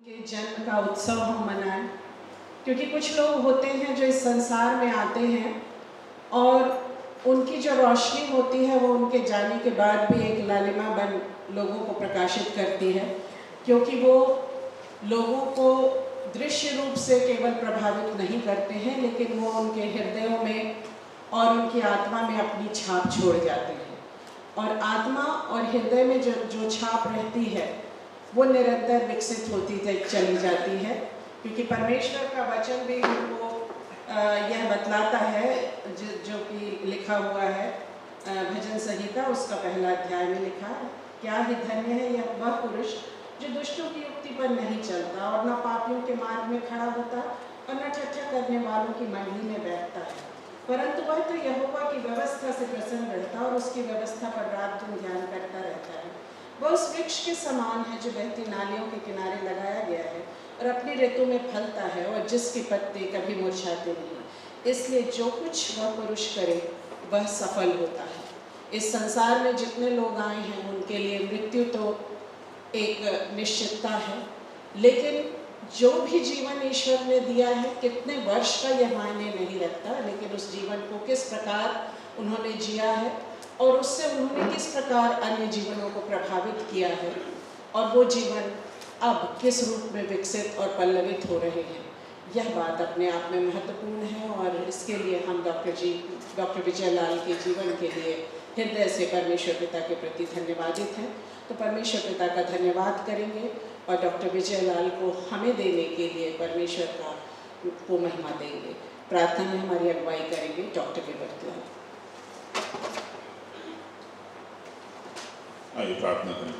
ये जन्म का उत्सव हम मनाएं, क्योंकि कुछ लोग होते हैं जो इस संसार में आते हैं और उनकी जो रोशनी होती है वो उनके जाने के बाद भी एक लालिमा बन लोगों को प्रकाशित करती है, क्योंकि वो लोगों को दृश्य रूप से केवल प्रभावित नहीं करते हैं, लेकिन वो उनके हृदयों में और उनकी आत्मा में अपनी छाप छोड़ जाते हैं। और आत्मा और हृदय में जो छाप रहती है वो निरंतर विकसित होती चली जाती है, क्योंकि परमेश्वर का वचन भी हमको यह बतलाता है, जो कि लिखा हुआ है भजन संहिता उसका पहला अध्याय में लिखा है, क्या ही धन्य है यह वह पुरुष जो दुष्टों की युक्ति पर नहीं चलता और न पापियों के मार्ग में खड़ा होता और न चर्चा करने वालों की मंडली में बैठता है, परंतु वह तो यहोवा की व्यवस्था से प्रसन्न रहता और उसकी व्यवस्था पर रात दिन ध्यान करता रहता है। वह उस वृक्ष के समान है जो बहती नालियों के किनारे लगाया गया है और अपनी ऋतु में फलता है और जिसके पत्ते कभी मुरझाते नहीं। इसलिए जो कुछ वह पुरुष करे वह सफल होता है। इस संसार में जितने लोग आए हैं उनके लिए मृत्यु तो एक निश्चितता है, लेकिन जो भी जीवन ईश्वर ने दिया है, कितने वर्ष का यह मायने नहीं रखता, लेकिन उस जीवन को किस प्रकार उन्होंने जिया है और उससे उन्होंने किस प्रकार अन्य जीवनों को प्रभावित किया है और वो जीवन अब किस रूप में विकसित और पल्लवित हो रहे हैं, यह बात अपने आप में महत्वपूर्ण है। और इसके लिए हम डॉक्टर विजय लाल के जीवन के लिए हृदय से परमेश्वर पिता के प्रति धन्यवादित हैं। तो परमेश्वर पिता का धन्यवाद करेंगे और डॉक्टर विजय लाल को हमें देने के लिए परमेश्वर को महिमा देंगे। प्रार्थना में हमारी अगुवाई करेंगे डॉक्टर विवर्तलाल। आइए प्रार्थना करें।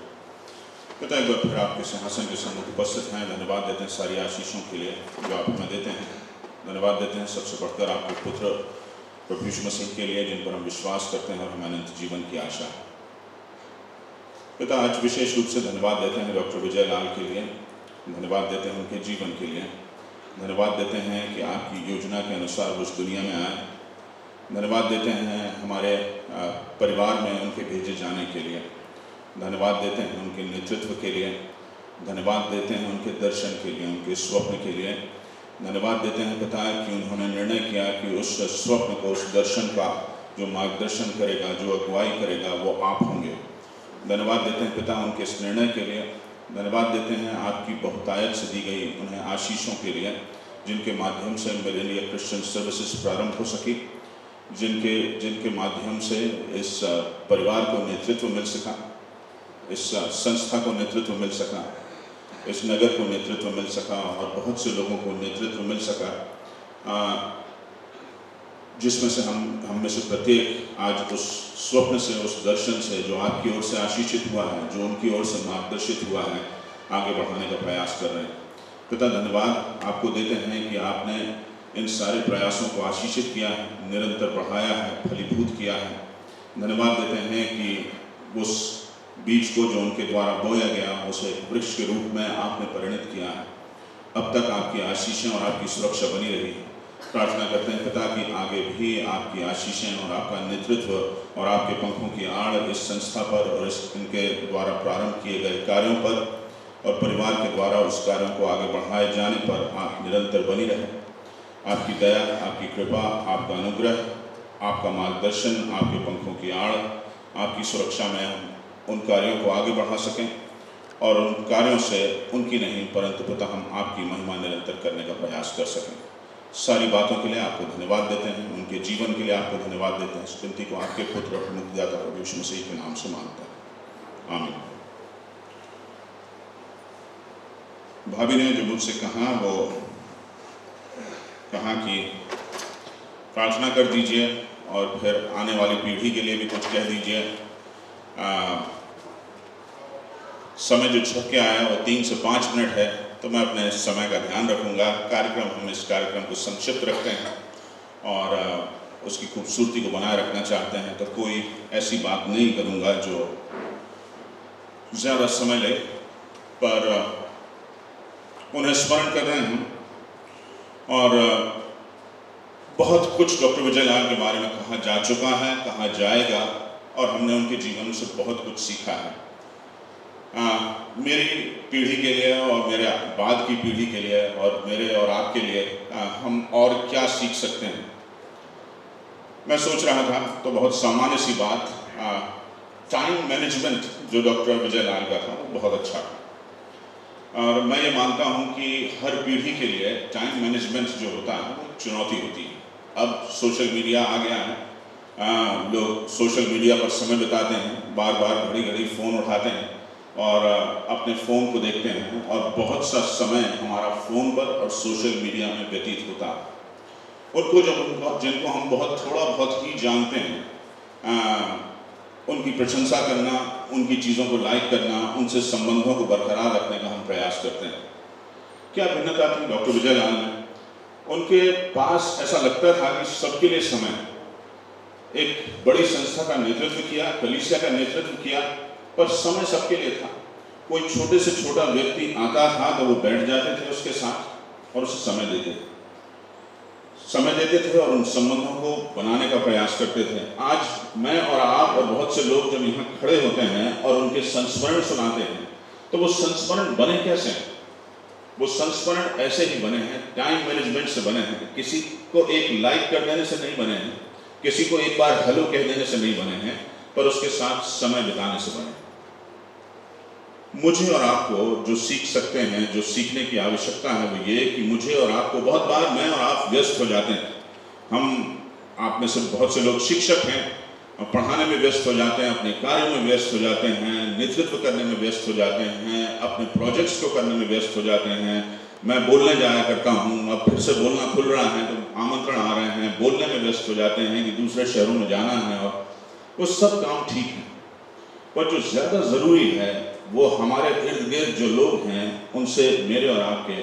पिता, एक बार फिर आपके सिंहासन के सम्मुख उपस्थित हैं। धन्यवाद देते हैं सारी आशीषों के लिए जो आप हमें देते हैं। धन्यवाद देते हैं सबसे बढ़कर आपके पुत्र प्रभु यीशु मसीह के लिए, जिन पर हम विश्वास करते हैं और हमें अनंत जीवन की आशा है। पिता, आज विशेष रूप से धन्यवाद देते हैं डॉक्टर विजय लाल के लिए, धन्यवाद देते हैं उनके जीवन के लिए, धन्यवाद देते हैं कि आपकी योजना के अनुसार वो इस दुनिया में आए, धन्यवाद देते हैं हमारे परिवार में उनके भेजे जाने के लिए, धन्यवाद देते हैं उनके नेतृत्व के लिए, धन्यवाद देते हैं उनके दर्शन के लिए, उनके स्वप्न के लिए, धन्यवाद देते हैं पिता कि उन्होंने निर्णय किया कि उस स्वप्न को, उस दर्शन का जो मार्गदर्शन करेगा, जो अगुवाई करेगा, वो आप होंगे। धन्यवाद देते हैं पिता उनके इस निर्णय के लिए, धन्यवाद देते हैं आपकी बहुतायत से दी गई उन्हें आशीषों के लिए, जिनके माध्यम से मिलेनियल क्रिश्चियन सर्विसेज प्रारंभ हो सकी, जिनके माध्यम से इस परिवार को नेतृत्व मिल सका, इस संस्था को नेतृत्व मिल सका, इस नगर को नेतृत्व मिल सका और बहुत से लोगों को नेतृत्व मिल सका, जिसमें से हम में से प्रत्येक आज उस स्वप्न से, उस दर्शन से जो आपकी ओर से आशीषित हुआ है, जो उनकी ओर से मार्गदर्शित हुआ है, आगे बढ़ाने का प्रयास कर रहे हैं। पिता, धन्यवाद आपको देते हैं कि आपने इन सारे प्रयासों को आशीषित किया है, निरंतर बढ़ाया है, फलीभूत किया है। धन्यवाद देते हैं कि उस बीज को जो उनके द्वारा बोया गया उसे वृक्ष के रूप में आपने परिणत किया है। अब तक आपकी आशीषें और आपकी सुरक्षा बनी रही है। प्रार्थना करते हैं पिता कि आगे भी आपकी आशीषें और आपका नेतृत्व और आपके पंखों की आड़ इस संस्था पर और इनके द्वारा प्रारंभ किए गए कार्यों पर और परिवार के द्वारा उस कार्यों को आगे बढ़ाए जाने पर आप निरंतर बनी रहे। आपकी दया, आपकी कृपा, आपका अनुग्रह, आपका मार्गदर्शन, आपके पंखों की आड़, आपकी सुरक्षा में हम उन कार्यों को आगे बढ़ा सकें और उन कार्यों से उनकी नहीं परंतु पिता हम आपकी महिमा निरंतर करने का प्रयास कर सकें। सारी बातों के लिए आपको धन्यवाद देते हैं, उनके जीवन के लिए आपको धन्यवाद देते हैं। इस विनती को आपके पुत्र और मुक्तिदाता प्रभु यीशु मसीह के नाम से मांगते हैं, आमीन। भाभी ने जो मुझसे कहा वो कहा कि प्रार्थना कर दीजिए और फिर आने वाली पीढ़ी के लिए भी कुछ कह दीजिए। समय जो छप के आया वो 3 से 5 मिनट है, तो मैं अपने समय का ध्यान रखूंगा। हम इस कार्यक्रम को संक्षिप्त रखते हैं और उसकी खूबसूरती को बनाए रखना चाहते हैं, तो कोई ऐसी बात नहीं करूंगा जो ज़्यादा समय ले, पर उन्हें स्मरण कर रहे हैं और बहुत कुछ डॉक्टर विजय लाल के बारे में कहा जा चुका है, कहा जाएगा और हमने उनके जीवन से बहुत कुछ सीखा है। मेरी पीढ़ी के लिए और मेरे बाद की पीढ़ी के लिए और मेरे और आपके लिए हम और क्या सीख सकते हैं। मैं सोच रहा था तो बहुत सामान्य सी बात, टाइम मैनेजमेंट जो डॉक्टर विजय लाल का था वो बहुत अच्छा था। और मैं ये मानता हूँ कि हर पीढ़ी के लिए टाइम मैनेजमेंट जो होता है वो चुनौती होती है। अब सोशल मीडिया आ गया है, लोग सोशल मीडिया पर समय बिताते हैं, बार बार घड़ी घड़ी फ़ोन उठाते हैं और अपने फ़ोन को देखते हैं और बहुत सा समय हमारा फ़ोन पर और सोशल मीडिया में व्यतीत होता है। उनको जिनको हम थोड़ा बहुत ही जानते हैं, उनकी प्रशंसा करना, उनकी चीज़ों को लाइक करना, उनसे संबंधों को बरकरार रखने का हम प्रयास करते हैं। क्या भिन्नता थी डॉक्टर विजय लाल में? उनके पास ऐसा लगता था कि सबके लिए समय, एक बड़ी संस्था का नेतृत्व किया, कलीसिया का नेतृत्व किया, पर समय सबके लिए था। कोई छोटे से छोटा व्यक्ति आता था तो वो बैठ जाते थे उसके साथ और उसे समय देते थे और उन संबंधों को बनाने का प्रयास करते थे। आज मैं और आप और बहुत से लोग जब यहाँ खड़े होते हैं और उनके संस्मरण सुनाते हैं तो वो संस्मरण बने कैसे हैं? वो संस्मरण ऐसे ही बने हैं, टाइम मैनेजमेंट से बने हैं। किसी को एक लाइक कर देने से नहीं बने हैं, किसी को एक बार हेलो कह देने से नहीं बने हैं, पर उसके साथ समय बिताने से बने हैं। मुझे और आपको जो सीख सकते हैं, जो सीखने की आवश्यकता है वो ये कि मुझे और आपको, बहुत बार मैं और आप व्यस्त हो जाते हैं। आप में से बहुत से लोग शिक्षक हैं, पढ़ाने में व्यस्त हो जाते हैं, अपने कार्यों में व्यस्त हो जाते हैं, नेतृत्व करने में व्यस्त हो जाते हैं, अपने प्रोजेक्ट्स को करने में व्यस्त हो जाते हैं। मैं बोलने जाया करता हूँ, अब फिर से बोलना खुल रहा है तो आमंत्रण आ रहे हैं, बोलने में व्यस्त हो जाते हैं कि दूसरे शहरों में जाना है, और वो सब काम ठीक है, पर जो ज़्यादा ज़रूरी है वो हमारे इर्द गिर्द जो लोग हैं उनसे मेरे और आपके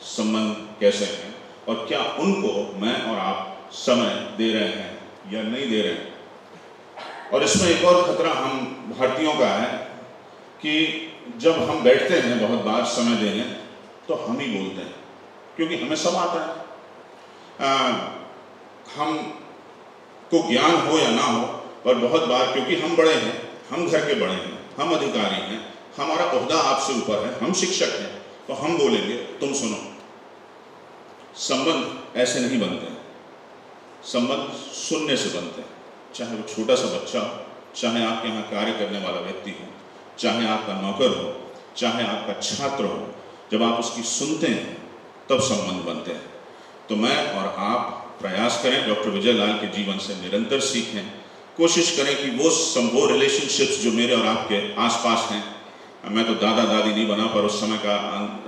संबंध कैसे हैं और क्या उनको मैं और आप समय दे रहे हैं या नहीं दे रहे हैं। और इसमें एक और खतरा हम भारतीयों का है कि जब हम बैठते हैं बहुत बार समय देने तो हम ही बोलते हैं, क्योंकि हमें सब आता है। हम को ज्ञान हो या ना हो, पर बहुत बार क्योंकि हम बड़े हैं, हम घर के बड़े हैं, हम अधिकारी हैं, हमारा ओहदा आपसे ऊपर है, हम शिक्षक हैं, तो हम बोलेंगे तुम सुनो। संबंध ऐसे नहीं बनते हैं, संबंध सुनने से बनते हैं। चाहे वो छोटा सा बच्चा हो, चाहे आपके यहाँ कार्य करने वाला व्यक्ति हो, चाहे आपका नौकर हो, चाहे आपका छात्र हो, जब आप उसकी सुनते हैं तब संबंध बनते हैं। तो मैं और आप प्रयास करें, डॉक्टर विजय लाल के जीवन से निरंतर सीखें, कोशिश करें कि वो रिलेशनशिप्स जो मेरे और आपके आसपास हैं, मैं तो दादा दादी नहीं बना पर उस समय का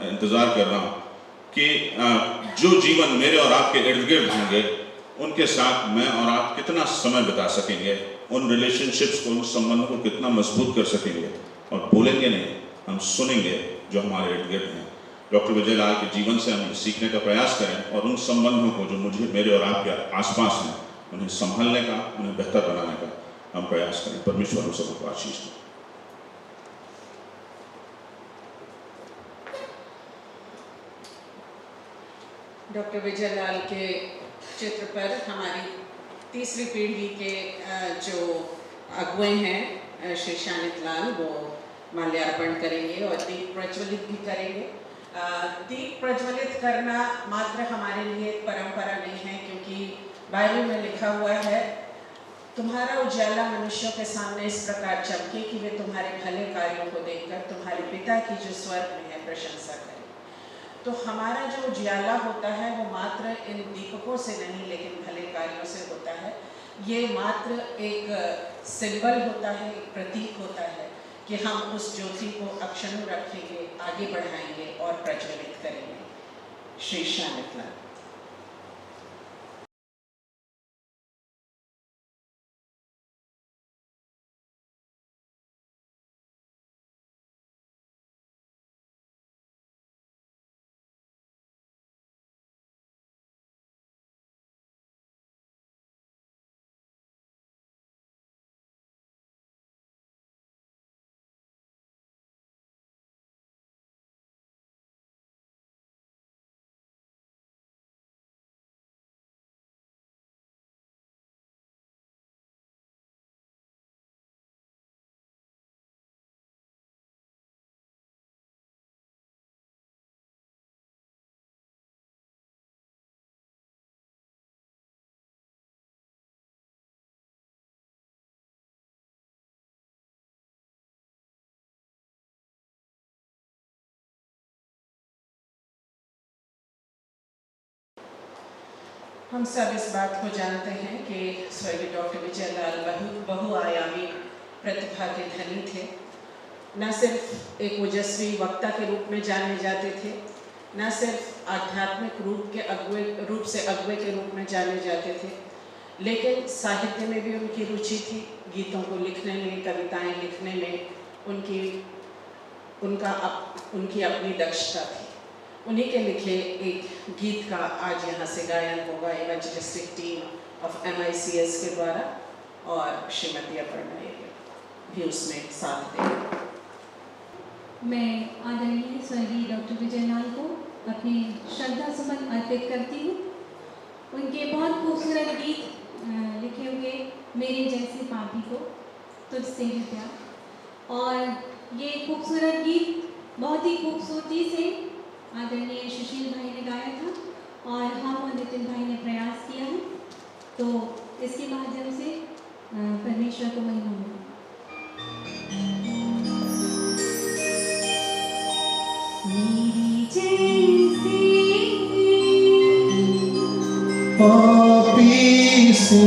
इंतज़ार कर रहा हूँ कि जो जीवन मेरे और आपके इर्द गिर्द होंगे उनके साथ मैं और आप कितना समय बिता सकेंगे, उन रिलेशनशिप्स को, उन संबंधों को कितना मजबूत कर सकेंगे। और बोलेंगे नहीं, हम सुनेंगे जो हमारे इर्द गिर्द हैं। डॉक्टर विजय लाल के जीवन से हम सीखने का प्रयास करें और उन संबंधों को जो मुझे, मेरे और आपके आसपास हैं, उन्हें संभालने का, उन्हें बेहतर बनाने का हम प्रयास करें। परमेश्वर हम सबको आशीष दें। डॉक्टर विजय लाल के चित्र पर हमारी तीसरी पीढ़ी के जो अगुए हैं श्री शानित लाल, वो माल्यार्पण करेंगे और दीप प्रज्वलित भी करेंगे। दीप प्रज्वलित करना मात्र हमारे लिए एक परंपरा नहीं है, क्योंकि बाइबल में लिखा हुआ है, तुम्हारा उजाला मनुष्यों के सामने इस प्रकार चमके कि वे तुम्हारे भले कार्यों को देखकर तुम्हारे पिता की जो स्वर्ग में है प्रशंसा करें। तो हमारा जो उजाला होता है वो मात्र इन दीपकों से नहीं, लेकिन भले कार्यों से होता है। ये मात्र एक सिंबल होता है, एक प्रतीक होता है कि हम उस ज्योति को अक्षुण्ण रखेंगे, आगे बढ़ाएंगे और प्रज्वलित करेंगे। श्री शानित लाल। हम सब इस बात को जानते हैं कि स्वर्गीय डॉक्टर विजय लाल बहुआयामी प्रतिभा के धनी थे। न सिर्फ एक ओजस्वी वक्ता के रूप में जाने जाते थे, न सिर्फ आध्यात्मिक रूप से अगुवे के रूप में जाने जाते थे, लेकिन साहित्य में भी उनकी रुचि थी। गीतों को लिखने में, कविताएं लिखने में उनकी अपनी दक्षता थी। उन्हीं के लिखे एक गीत का आज यहाँ से गायन होगा इवेंजलिस्टिक टीम ऑफ MICS के द्वारा, और श्रीमती अपर्णा भी उसमें साथ देंगे। मैं आदरणीय स्वर्गीय डॉक्टर विजय लाल को अपनी श्रद्धा सुमन अर्पित करती हूँ। उनके बहुत खूबसूरत गीत लिखे हुए मेरे जैसे पापी को तुझसे है प्यार, और ये खूबसूरत गीत बहुत ही खूबसूरती से आदरणीय सुशील भाई ने गाया था और हम और नितिन भाई ने प्रयास किया है। तो इसके माध्यम से परमेश्वर को महिमा मिले। मेरी जैसी पापी से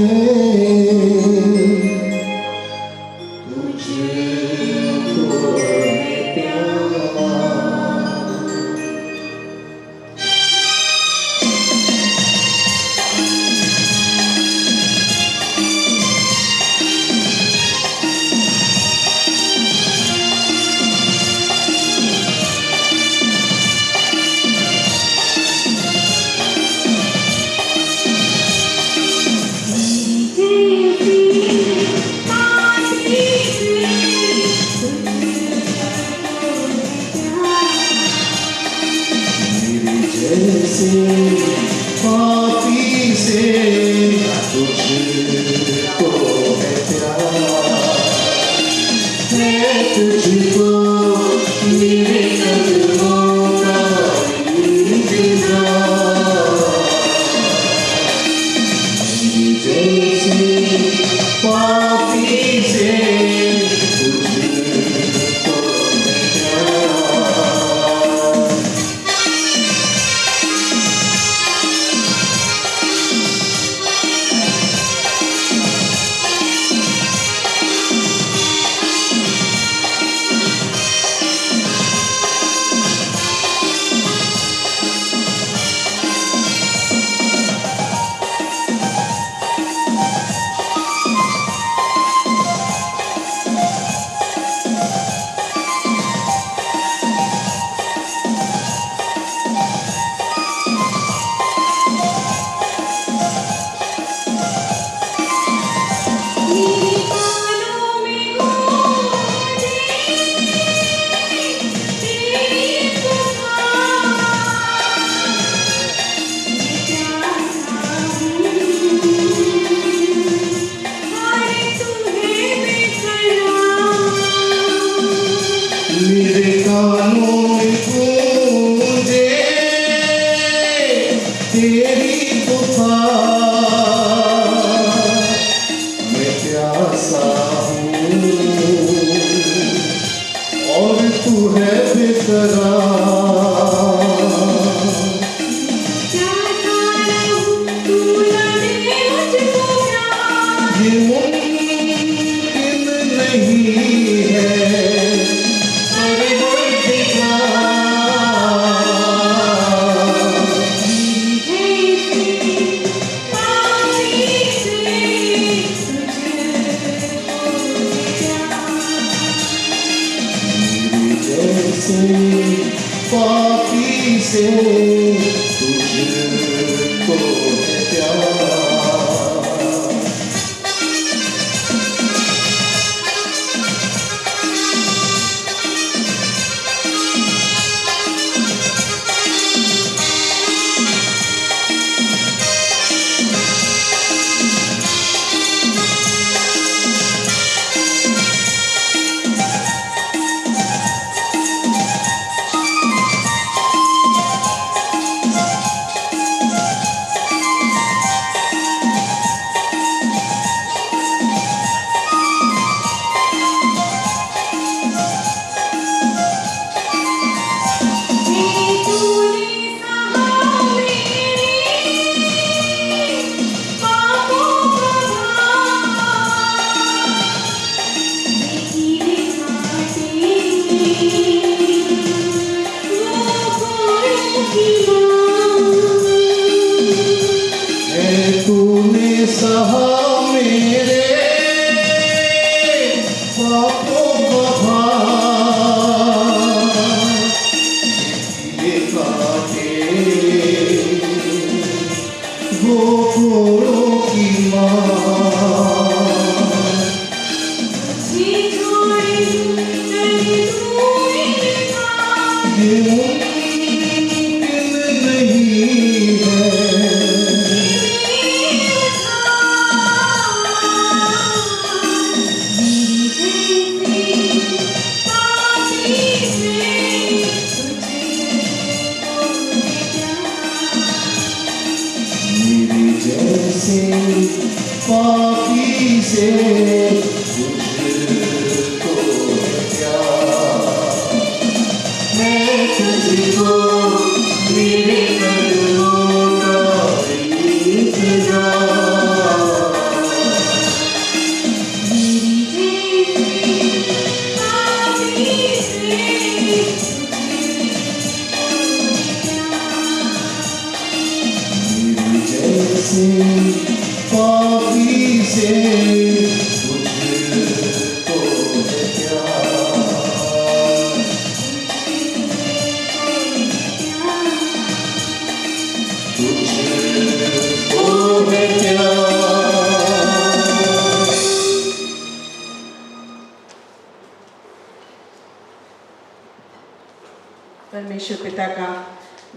परमेश्वर पिता का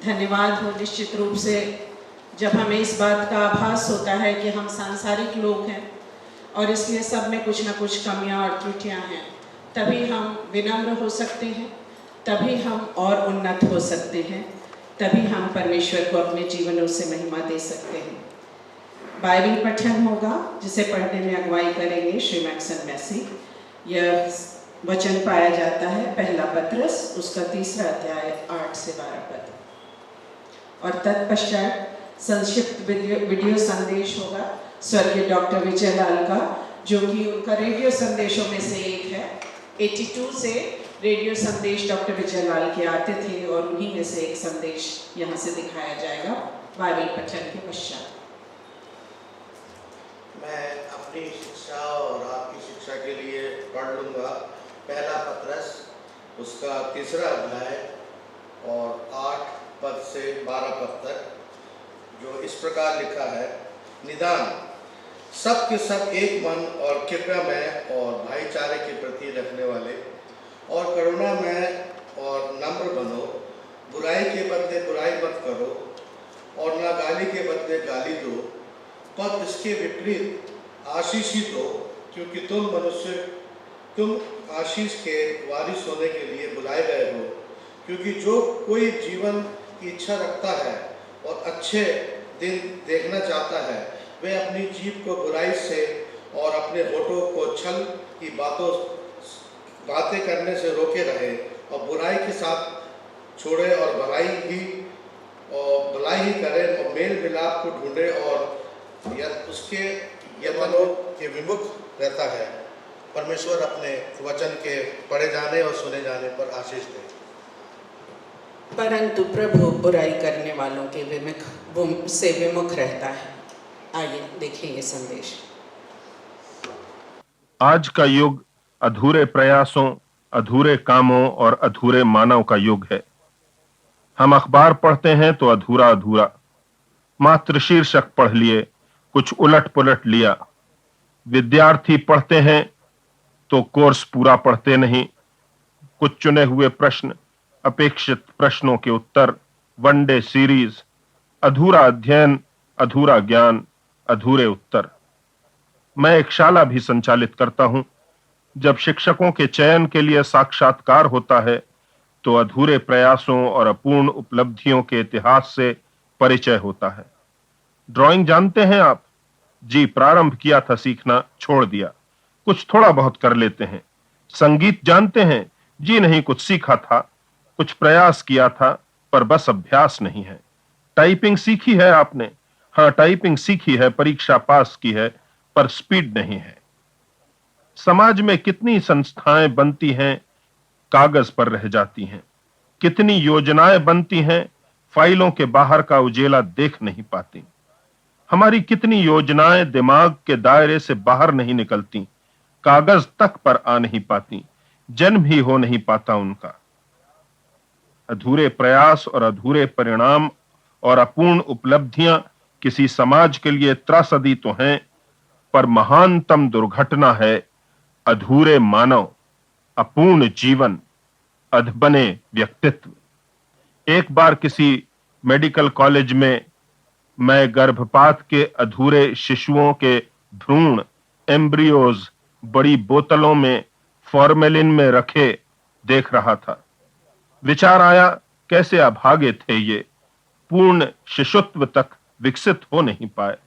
धन्यवाद हो निश्चित रूप से जब हमें इस बात का आभास होता है कि हम सांसारिक लोग हैं और इसलिए सब में कुछ ना कुछ कमियां और त्रुटियां हैं, तभी हम विनम्र हो सकते हैं, तभी हम और उन्नत हो सकते हैं, तभी हम परमेश्वर को अपने जीवनों से महिमा दे सकते हैं। बाइबल पठन होगा जिसे पढ़ने में अगुवाई करेंगे श्री मैक्सन मैसी। यह वचन पाया जाता है पहला पत्रस उसका 3 अध्याय 8 से 12 पद, और तत्पश्चात संक्षिप्त वीडियो संदेश होगा स्वर्गीय डॉक्टर विजय लाल का, जो कि उनका रेडियो संदेशों में से एक है। 82 से रेडियो संदेश डॉक्टर विजय लाल के आते थे और उन्हीं में से एक संदेश यहाँ से दिखाया जाएगा बाइबल पठन के पश्चात। मैं अपनी शिक्षा और आपकी शिक्षा के लिए पढ़ लूँगा पहला पत्रस उसका 3 अध्याय और 8 पद से 12 पद तक, जो इस प्रकार लिखा है। निदान सब के सब एक मन और कृपया में और भाईचारे के प्रति रखने वाले और करुणा में और नम्र बनो, बुराई के बदले बुराई मत करो और ना गाली के बदले गाली दो, पर इसके विपरीत आशीषित हो, क्योंकि तुम आशीष के वारिस होने के लिए बुलाए गए हो। क्योंकि जो कोई जीवन की इच्छा रखता है और अच्छे दिन देखना चाहता है, वे अपनी जीभ को बुराई से और अपने होठों को छल की बातें करने से रोके रहे और बुराई के साथ छोड़े और भलाई ही करे और मेल मिलाप को ढूंढे और उसके यत्नों के विमुख रहता है। परमेश्वर अपने वचन के पढ़े जाने और सुने जाने पर आशीष दे। परंतु प्रभु बुराई करने वालों के विमुख रहता है। आइए देखेंगे संदेश। आज का युग अधूरे प्रयासों, अधूरे कामों और अधूरे मानव का युग है। हम अखबार पढ़ते हैं तो अधूरा अधूरा, मात्र शीर्षक पढ़ लिए, कुछ उलट पुलट लिया। विद्यार्थी पढ़ते हैं तो कोर्स पूरा पढ़ते नहीं, कुछ चुने हुए प्रश्न, अपेक्षित प्रश्नों के उत्तर, वनडे सीरीज, अधूरा अध्ययन, अधूरा ज्ञान, अधूरे उत्तर। मैं एक शाला भी संचालित करता हूं। जब शिक्षकों के चयन के लिए साक्षात्कार होता है तो अधूरे प्रयासों और अपूर्ण उपलब्धियों के इतिहास से परिचय होता है। ड्राइंग जानते हैं आप? जी, प्रारंभ किया था सीखना, छोड़ दिया। कुछ थोड़ा बहुत कर लेते हैं। संगीत जानते हैं? जी नहीं, कुछ सीखा था, कुछ प्रयास किया था, पर बस अभ्यास नहीं है। टाइपिंग सीखी है आपने? हाँ, टाइपिंग सीखी है, परीक्षा पास की है, पर स्पीड नहीं है। समाज में कितनी संस्थाएं बनती हैं, कागज पर रह जाती हैं। कितनी योजनाएं बनती हैं, फाइलों के बाहर का उजेला देख नहीं पाती। हमारी कितनी योजनाएं दिमाग के दायरे से बाहर नहीं निकलती, कागज तक पर आ नहीं पाती, जन्म ही हो नहीं पाता उनका। अधूरे प्रयास और अधूरे परिणाम और अपूर्ण उपलब्धियां किसी समाज के लिए त्रासदी तो हैं, पर महानतम दुर्घटना है अधूरे मानव, अपूर्ण जीवन, अधबने व्यक्तित्व। एक बार किसी मेडिकल कॉलेज में मैं गर्भपात के अधूरे शिशुओं के भ्रूण, एम्ब्रियोज बड़ी बोतलों में फॉर्मेलिन में रखे देख रहा था। विचार आया, कैसे अभागे थे ये, पूर्ण शिशुत्व तक विकसित हो नहीं पाए।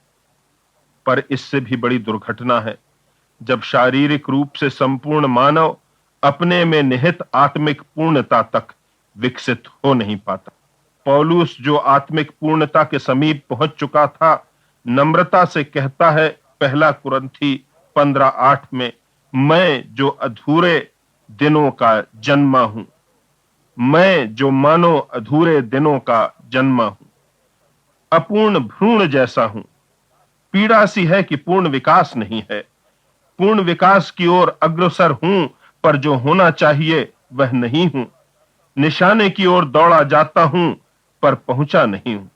पर इससे भी बड़ी दुर्घटना है जब शारीरिक रूप से संपूर्ण मानव अपने में निहित आत्मिक पूर्णता तक विकसित हो नहीं पाता। पौलुस, जो आत्मिक पूर्णता के समीप पहुंच चुका था, नम्रता से कहता है पहला कुरिन्थी 15:8 में, मैं जो अधूरे दिनों का जन्मा हूं, मैं जो मानो अधूरे दिनों का जन्मा हूं, अपूर्ण भ्रूण जैसा हूं। पीड़ा सी है कि पूर्ण विकास नहीं है। पूर्ण विकास की ओर अग्रसर हूं, पर जो होना चाहिए वह नहीं हूं। निशाने की ओर दौड़ा जाता हूं, पर पहुंचा नहीं हूं।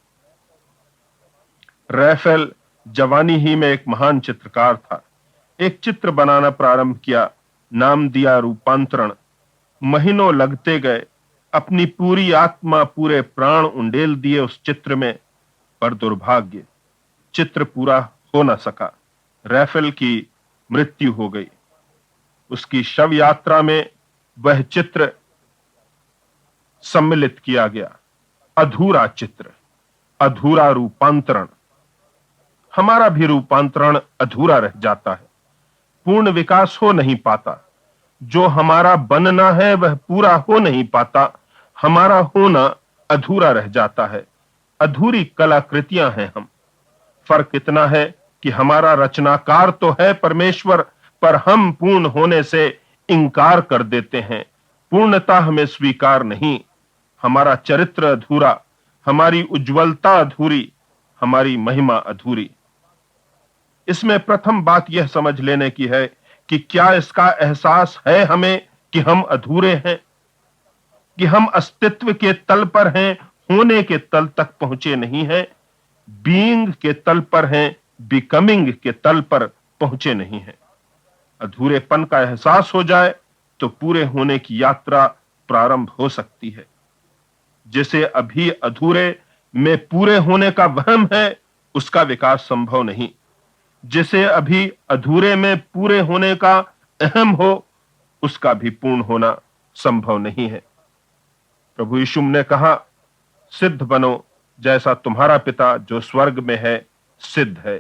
रैफेल जवानी ही में एक महान चित्रकार था। एक चित्र बनाना प्रारंभ किया, नाम दिया रूपांतरण। महीनों लगते गए, अपनी पूरी आत्मा पूरे प्राण उंडेल दिए उस चित्र में, पर दुर्भाग्य, चित्र पूरा हो न सका। रैफेल की मृत्यु हो गई। उसकी शव यात्रा में वह चित्र सम्मिलित किया गया। अधूरा चित्र, अधूरा रूपांतरण। हमारा भी रूपांतरण अधूरा रह जाता है, पूर्ण विकास हो नहीं पाता। जो हमारा बनना है वह पूरा हो नहीं पाता, हमारा होना अधूरा रह जाता है। अधूरी कलाकृतियां हैं हम। फर्क इतना है कि हमारा रचनाकार तो है परमेश्वर, पर हम पूर्ण होने से इंकार कर देते हैं। पूर्णता हमें स्वीकार नहीं। हमारा चरित्र अधूरा, हमारी उज्ज्वलता अधूरी, हमारी महिमा अधूरी। इसमें प्रथम बात यह समझ लेने की है कि क्या इसका एहसास है हमें कि हम अधूरे हैं, कि हम अस्तित्व के तल पर हैं, होने के तल तक पहुंचे नहीं हैं, बीइंग के तल पर हैं, बिकमिंग के तल पर पहुंचे नहीं हैं। अधूरेपन का एहसास हो जाए तो पूरे होने की यात्रा प्रारंभ हो सकती है। जिसे अभी अधूरे में पूरे होने का वहम है, उसका विकास संभव नहीं। जिसे अभी अधूरे में पूरे होने का अहम हो, उसका भी पूर्ण होना संभव नहीं है। प्रभु यीशु ने कहा, सिद्ध बनो जैसा तुम्हारा पिता जो स्वर्ग में है सिद्ध है।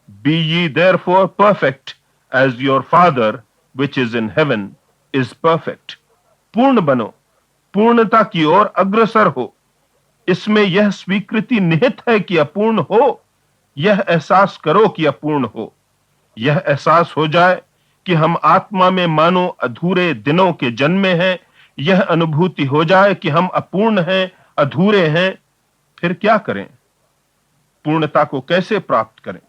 Be ye therefore perfect as your father which is in heaven is perfect। पूर्ण बनो, पूर्णता की ओर अग्रसर हो। इसमें यह स्वीकृति निहित है कि अपूर्ण हो। यह एहसास करो कि अपूर्ण हो। यह एहसास हो जाए कि हम आत्मा में मानो अधूरे दिनों के जन्मे हैं। यह अनुभूति हो जाए कि हम अपूर्ण हैं, अधूरे हैं। फिर क्या करें? पूर्णता को कैसे प्राप्त करें?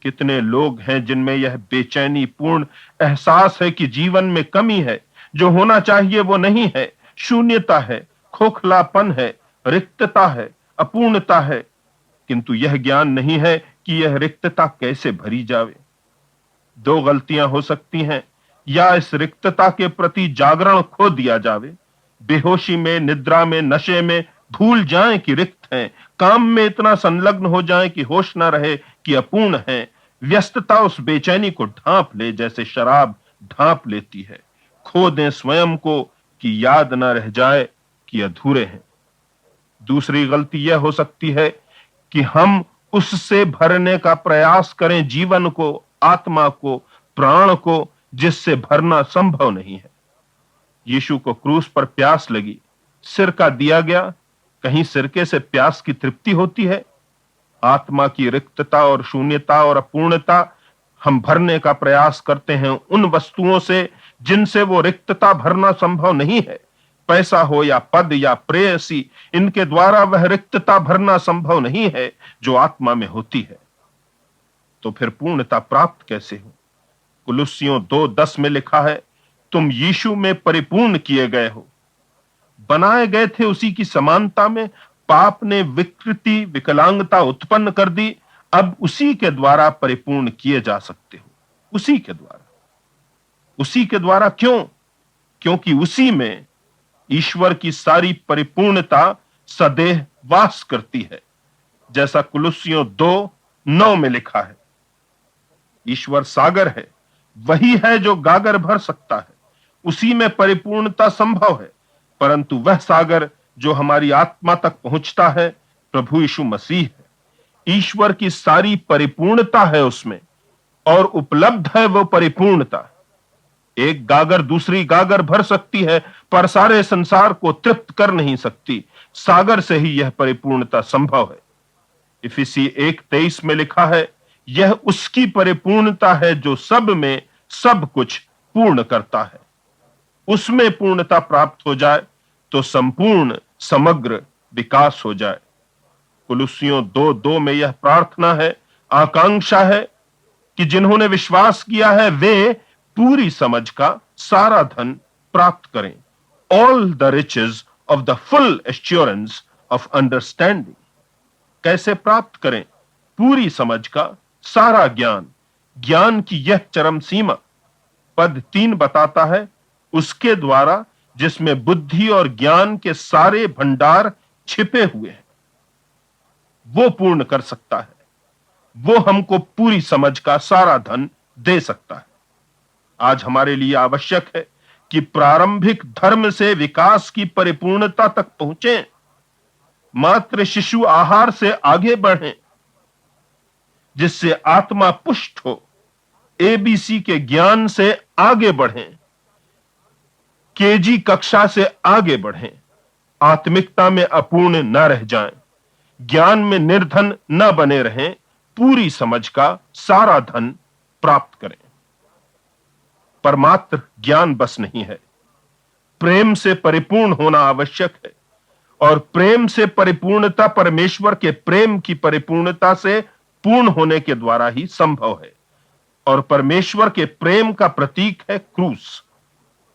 कितने लोग हैं जिनमें यह बेचैनी पूर्ण एहसास है कि जीवन में कमी है, जो होना चाहिए वो नहीं है, शून्यता है, खोखलापन है, रिक्तता है, अपूर्णता है, किंतु यह ज्ञान नहीं है कि यह रिक्तता कैसे भरी जावे। दो गलतियां हो सकती हैं, या इस रिक्तता के प्रति जागरण खो दिया जावे, बेहोशी में, निद्रा में, नशे में भूल जाएं कि रिक्त हैं, काम में इतना संलग्न हो जाएं कि होश ना रहे कि अपूर्ण हैं। व्यस्तता उस बेचैनी को ढांप ले जैसे शराब ढांप लेती है। खो दें स्वयं को कि याद ना रह जाए कि अधूरे हैं। दूसरी गलती यह हो सकती है कि हम उससे भरने का प्रयास करें जीवन को, आत्मा को, प्राण को, जिससे भरना संभव नहीं है। यीशु को क्रूस पर प्यास लगी, सिरका दिया गया। कहीं सिरके से प्यास की तृप्ति होती है? आत्मा की रिक्तता और शून्यता और अपूर्णता हम भरने का प्रयास करते हैं उन वस्तुओं से जिनसे वो रिक्तता भरना संभव नहीं है। पैसा हो या पद या प्रेयसी, इनके द्वारा वह रिक्तता भरना संभव नहीं है जो आत्मा में होती है। तो फिर पूर्णता प्राप्त कैसे हो? कुलुस्सियों 2:10 में लिखा है, तुम यीशु में परिपूर्ण किए गए हो। बनाए गए थे उसी की समानता में। पाप ने विकृति, विकलांगता उत्पन्न कर दी। अब उसी के द्वारा परिपूर्ण किए जा सकते हो। उसी के द्वारा। उसी के द्वारा क्यों? क्योंकि उसी में ईश्वर की सारी परिपूर्णता सदैव वास करती है, जैसा कुलुस्सियों 2:9 में लिखा है। ईश्वर सागर है, वही है जो गागर भर सकता है। उसी में परिपूर्णता संभव है, परंतु वह सागर जो हमारी आत्मा तक पहुंचता है प्रभु यीशु मसीह है। ईश्वर की सारी परिपूर्णता है उसमें, और उपलब्ध है वो परिपूर्णता। एक गागर दूसरी गागर भर सकती है, पर सारे संसार को तृप्त कर नहीं सकती। सागर से ही यह परिपूर्णता संभव है। इफिसी 1:23 में लिखा है, यह उसकी परिपूर्णता है जो सब में सब कुछ पूर्ण करता है। उसमें पूर्णता प्राप्त हो जाए तो संपूर्ण समग्र विकास हो जाए। कुलुस्सियों 2:2 में यह प्रार्थना है, आकांक्षा है कि जिन्होंने विश्वास किया है वे पूरी समझ का सारा धन प्राप्त करें। All the riches of the full assurance of understanding. कैसे प्राप्त करें? पूरी समझ का सारा ज्ञान, ज्ञान की यह चरम सीमा। पद 3 बताता है, उसके द्वारा जिसमें बुद्धि और ज्ञान के सारे भंडार छिपे हुए हैं, वो पूर्ण कर सकता है। वो हमको पूरी समझ का सारा धन दे सकता है। आज हमारे लिए आवश्यक है कि प्रारंभिक धर्म से विकास की परिपूर्णता तक पहुंचें, मात्र शिशु आहार से आगे बढ़ें, जिससे आत्मा पुष्ट हो, एबीसी के ज्ञान से आगे बढ़ें, केजी कक्षा से आगे बढ़ें, आत्मिकता में अपूर्ण न रह जाएं, ज्ञान में निर्धन न बने रहें, पूरी समझ का सारा धन प्राप्त करें। पर मात्र ज्ञान बस नहीं है, प्रेम से परिपूर्ण होना आवश्यक है, और प्रेम से परिपूर्णता परमेश्वर के प्रेम की परिपूर्णता से पूर्ण होने के द्वारा ही संभव है। और परमेश्वर के प्रेम का प्रतीक है क्रूस।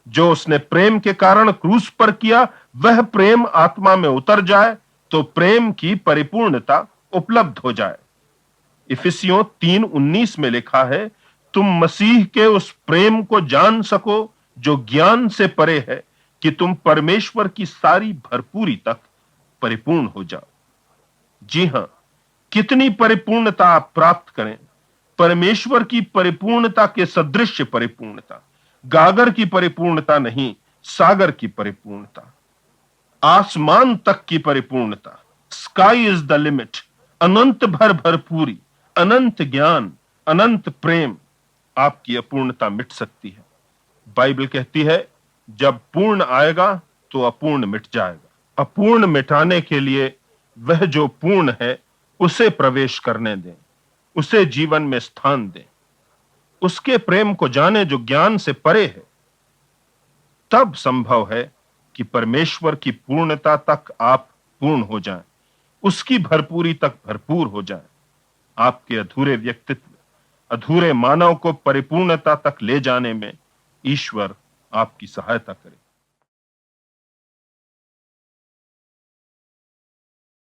जो उसने प्रेम के कारण क्रूस पर किया, वह प्रेम आत्मा में उतर जाए तो प्रेम की परिपूर्णता उपलब्ध हो जाए। इफिसियों 3:19 में लिखा है, तुम मसीह के उस प्रेम को जान सको जो ज्ञान से परे है, कि तुम परमेश्वर की सारी भरपूरी तक परिपूर्ण हो जाओ। जी हां, कितनी परिपूर्णता आप प्राप्त करें, परमेश्वर की परिपूर्णता के सदृश परिपूर्णता, गागर की परिपूर्णता नहीं, सागर की परिपूर्णता, आसमान तक की परिपूर्णता, स्काई इज द लिमिट, अनंत भरपूरी, अनंत ज्ञान, अनंत प्रेम, आपकी अपूर्णता मिट सकती है। बाइबल कहती है, जब पूर्ण आएगा तो अपूर्ण मिट जाएगा। अपूर्ण मिटाने के लिए वह जो पूर्ण है उसे प्रवेश करने दें, उसे जीवन में स्थान दें, उसके प्रेम को जाने जो ज्ञान से परे है। तब संभव है कि परमेश्वर की पूर्णता तक आप पूर्ण हो जाएं, उसकी भरपूरी तक भरपूर हो जाएं। आपके अधूरे व्यक्तित्व, अधूरे मानव को परिपूर्णता तक ले जाने में ईश्वर आपकी सहायता करे।